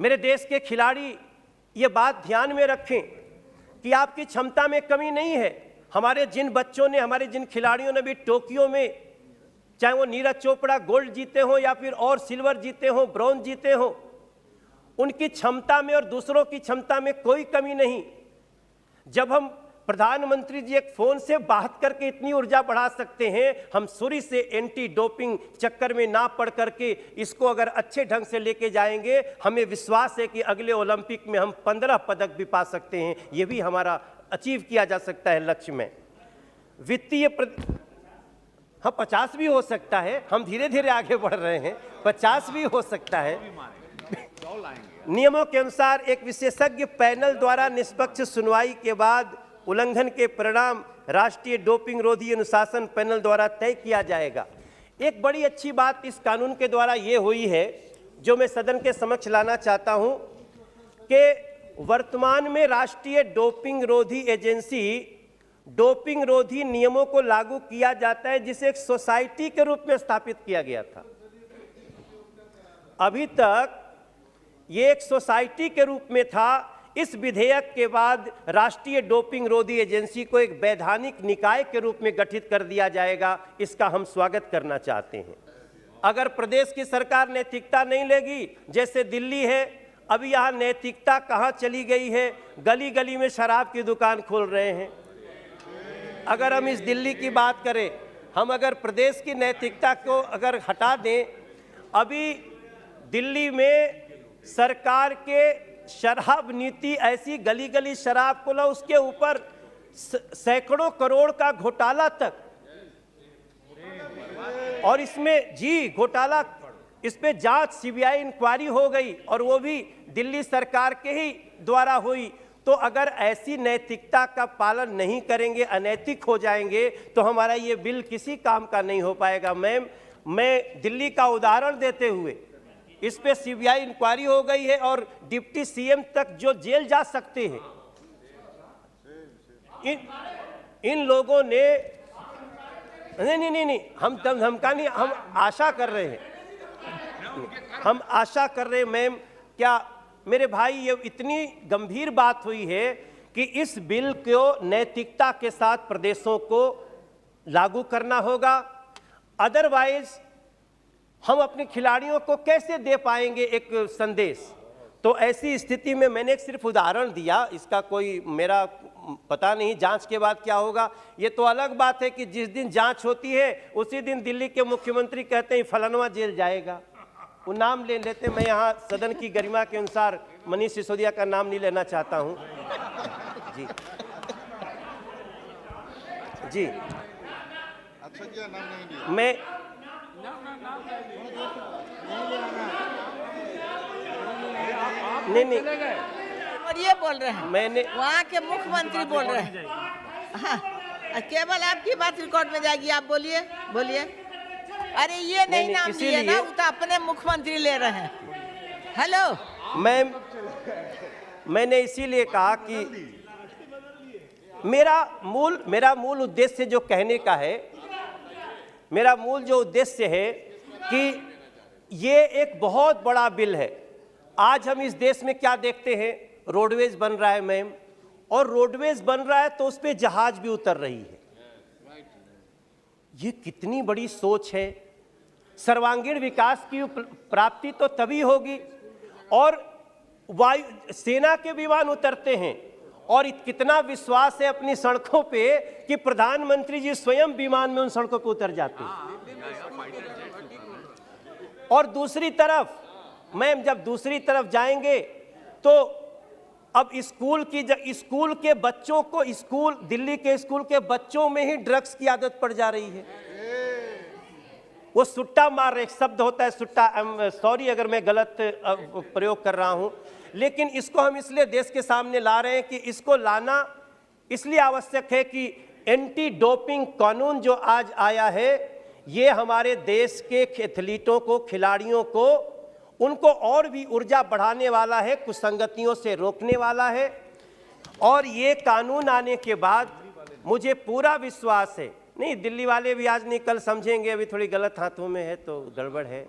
मेरे देश के खिलाड़ी ये बात ध्यान में रखें कि आपकी क्षमता में कमी नहीं है। हमारे जिन बच्चों ने, हमारे जिन खिलाड़ियों ने भी टोक्यो में, चाहे वो नीरज चोपड़ा गोल्ड जीते हो या फिर और सिल्वर जीते हो, ब्रॉन्ज जीते हो, उनकी क्षमता में और दूसरों की क्षमता में कोई कमी नहीं। जब हम प्रधानमंत्री जी एक फोन से बात करके इतनी ऊर्जा बढ़ा सकते हैं, हम शुरू से एंटी डोपिंग चक्कर में ना पड़ करके इसको अगर अच्छे ढंग से लेके जाएंगे, हमें विश्वास है कि अगले ओलंपिक में हम 15 पदक भी पा सकते हैं। ये भी हमारा अचीव किया जा सकता है लक्ष्य में। वित्तीय हाँ 50 भी हो सकता है, हम धीरे धीरे आगे बढ़ रहे हैं, 50 भी हो सकता है। नियमों के अनुसार एक विशेषज्ञ पैनल द्वारा निष्पक्ष सुनवाई के बाद उल्लंघन के परिणाम राष्ट्रीय डोपिंग रोधी अनुशासन पैनल द्वारा तय किया जाएगा। एक बड़ी अच्छी बात इस कानून के द्वारा ये हुई है, जो मैं सदन के समक्ष लाना चाहता हूं, कि वर्तमान में राष्ट्रीय डोपिंग रोधी एजेंसी डोपिंग रोधी नियमों को लागू किया जाता है, जिसे एक सोसाइटी के रूप में स्थापित किया गया था। अभी तक ये एक सोसाइटी के रूप में था। इस विधेयक के बाद राष्ट्रीय डोपिंग रोधी एजेंसी को एक वैधानिक निकाय के रूप में गठित कर दिया जाएगा। इसका हम स्वागत करना चाहते हैं। अगर प्रदेश की सरकार नैतिकता नहीं लेगी, जैसे दिल्ली है, अभी यहाँ नैतिकता कहाँ चली गई है, गली गली में शराब की दुकान खोल रहे हैं। अगर हम इस दिल्ली की बात करें, हम अगर प्रदेश की नैतिकता को अगर हटा दें, अभी दिल्ली में सरकार के शराब नीति ऐसी, गली गली शराब खोला, उसके ऊपर सैकड़ों करोड़ का घोटाला तक, और इसमें जी घोटाला, इस पे जांच सीबीआई इंक्वायरी हो गई और वो भी दिल्ली सरकार के ही द्वारा हुई। तो अगर ऐसी नैतिकता का पालन नहीं करेंगे, अनैतिक हो जाएंगे, तो हमारा ये बिल किसी काम का नहीं हो पाएगा। मैम, मैं दिल्ली का उदाहरण देते हुए, इस पे सीबीआई इंक्वायरी हो गई है और डिप्टी सीएम तक जो जेल जा सकते हैं। इन लोगों ने नहीं, हम धमका नहीं, हम आशा कर रहे हैं, हम आशा कर रहे हैं। मैम, क्या मेरे भाई, ये इतनी गंभीर बात हुई है कि इस बिल को नैतिकता के साथ प्रदेशों को लागू करना होगा। अदरवाइज हम अपने खिलाड़ियों को कैसे दे पाएंगे एक संदेश? तो ऐसी स्थिति में मैंने एक सिर्फ उदाहरण दिया, इसका कोई मेरा पता नहीं जांच के बाद क्या होगा। ये तो अलग बात है कि जिस दिन जांच होती है उसी दिन दिल्ली के मुख्यमंत्री कहते हैं फलानवा जेल जाएगा, वो नाम ले लेते। मैं यहाँ सदन की गरिमा के अनुसार मनीष सिसोदिया का नाम नहीं लेना चाहता हूँ। जी जी, अच्छा क्या नाम नहीं लिया? मैं नहीं और ये बोल रहे हैं, मैंने वहाँ के मुख्यमंत्री बोल रहे हैं। हाँ, केवल आपकी बात रिकॉर्ड में जाएगी, आप बोलिए बोलिए। अरे ये नहीं नाम लिए ना, वो तो अपने मुख्यमंत्री ले रहे हैं। हेलो मैंने इसीलिए कहा कि मेरा मूल उद्देश्य जो कहने का है, मेरा मूल जो उद्देश्य है कि ये एक बहुत बड़ा बिल है। आज हम इस देश में क्या देखते हैं, रोडवेज बन रहा है मैम, और रोडवेज बन रहा है तो उस पे जहाज भी उतर रही है। ये कितनी बड़ी सोच है। सर्वांगीण विकास की प्राप्ति तो तभी होगी, और वायु सेना के विमान उतरते हैं, और कितना विश्वास है अपनी सड़कों पे कि प्रधानमंत्री जी स्वयं विमान में उन सड़कों पे उतर जाते हैं। और दूसरी तरफ मैम, जब दूसरी तरफ जाएंगे तो अब स्कूल के बच्चों को, दिल्ली के स्कूल के बच्चों में ही ड्रग्स की आदत पड़ जा रही है। वो सुट्टा मार, एक शब्द होता है सुट्टा, सॉरी अगर मैं गलत प्रयोग कर रहा हूं, लेकिन इसको हम इसलिए देश के सामने ला रहे हैं कि इसको लाना इसलिए आवश्यक है कि एंटी डोपिंग कानून जो आज आया है, ये हमारे देश के एथलीटों को, खिलाड़ियों को, उनको और भी ऊर्जा बढ़ाने वाला है, कुसंगतियों से रोकने वाला है। और ये कानून आने के बाद मुझे पूरा विश्वास है, नहीं दिल्ली वाले भी आज नहीं कल समझेंगे, अभी थोड़ी गलत हाथों में है तो गड़बड़ है।